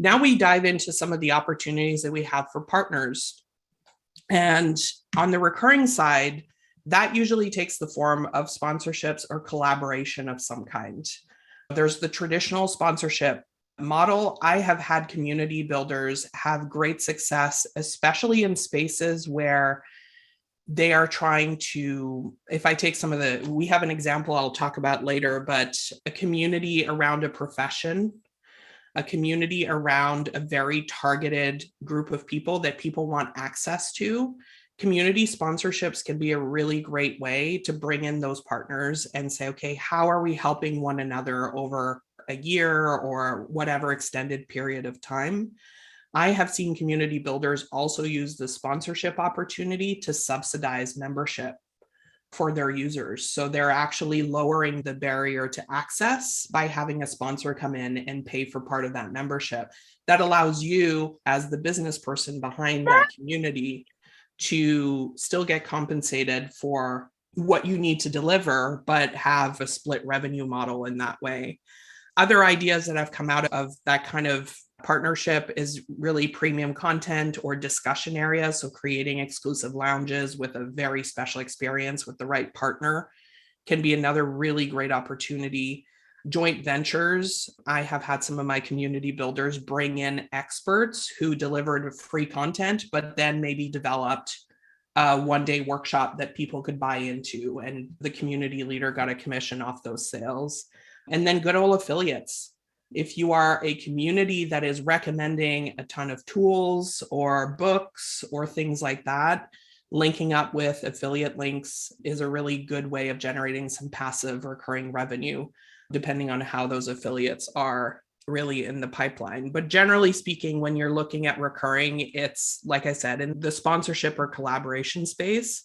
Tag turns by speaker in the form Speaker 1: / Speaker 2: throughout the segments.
Speaker 1: Now we dive into some of the opportunities that we have for partners. And on the recurring side, that usually takes the form of sponsorships or collaboration of some kind. There's the traditional sponsorship model. I have had community builders have great success, especially in spaces where they are trying to, if I take some of we have an example I'll talk about later, but a community around a profession, a community around a very targeted group of people that people want access to. Community sponsorships can be a really great way to bring in those partners and say, okay, how are we helping one another over a year or whatever extended period of time? I have seen community builders also use the sponsorship opportunity to subsidize membership for their users. So they're actually lowering the barrier to access by having a sponsor come in and pay for part of that membership. That allows you, as the business person behind that community, to still get compensated for what you need to deliver, but have a split revenue model in that way. Other ideas that have come out of that kind of partnership is really premium content or discussion areas. So creating exclusive lounges with a very special experience with the right partner can be another really great opportunity. Joint ventures. I have had some of my community builders bring in experts who delivered free content, but then maybe developed a one-day workshop that people could buy into, and the community leader got a commission off those sales. And then good old affiliates. If you are a community that is recommending a ton of tools or books or things like that, linking up with affiliate links is a really good way of generating some passive recurring revenue, depending on how those affiliates are really in the pipeline. But generally speaking, when you're looking at recurring, it's, like I said, in the sponsorship or collaboration space.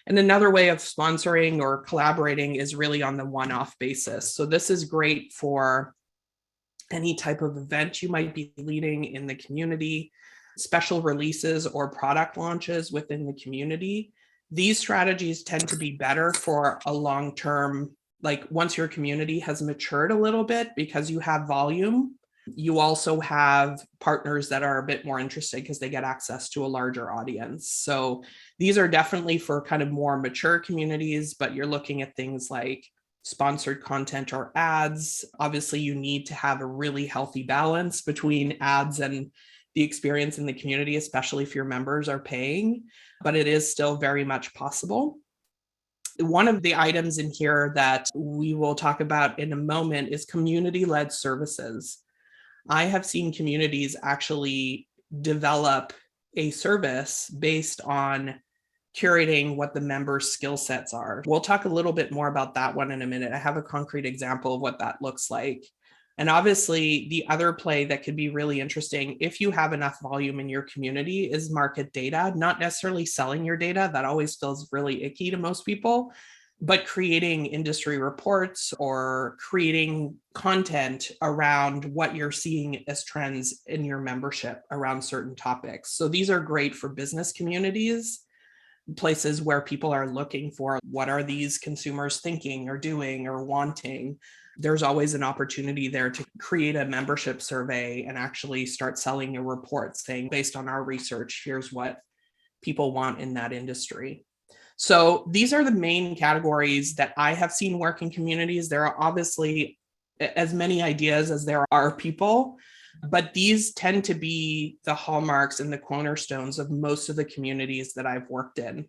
Speaker 1: And another way of sponsoring or collaborating is really on the one-off basis. So this is great for any type of event you might be leading in the community, special releases or product launches within the community. These strategies tend to be better for a long-term, like once your community has matured a little bit because you have volume. You also have partners that are a bit more interested because they get access to a larger audience. So these are definitely for kind of more mature communities, but you're looking at things like sponsored content or ads. Obviously, you need to have a really healthy balance between ads and the experience in the community, especially if your members are paying, but it is still very much possible. One of the items in here that we will talk about in a moment is community-led services. I have seen communities actually develop a service based on curating what the members' skill sets are. We'll talk a little bit more about that one in a minute. I have a concrete example of what that looks like. And obviously, the other play that could be really interesting if you have enough volume in your community is market data, not necessarily selling your data. That always feels really icky to most people, but creating industry reports or creating content around what you're seeing as trends in your membership around certain topics. So these are great for business communities, places where people are looking for what are these consumers thinking or doing or wanting. There's always an opportunity there to create a membership survey and actually start selling a report saying, based on our research, here's what people want in that industry. So these are the main categories that I have seen work in communities. There are obviously as many ideas as there are people, but these tend to be the hallmarks and the cornerstones of most of the communities that I've worked in.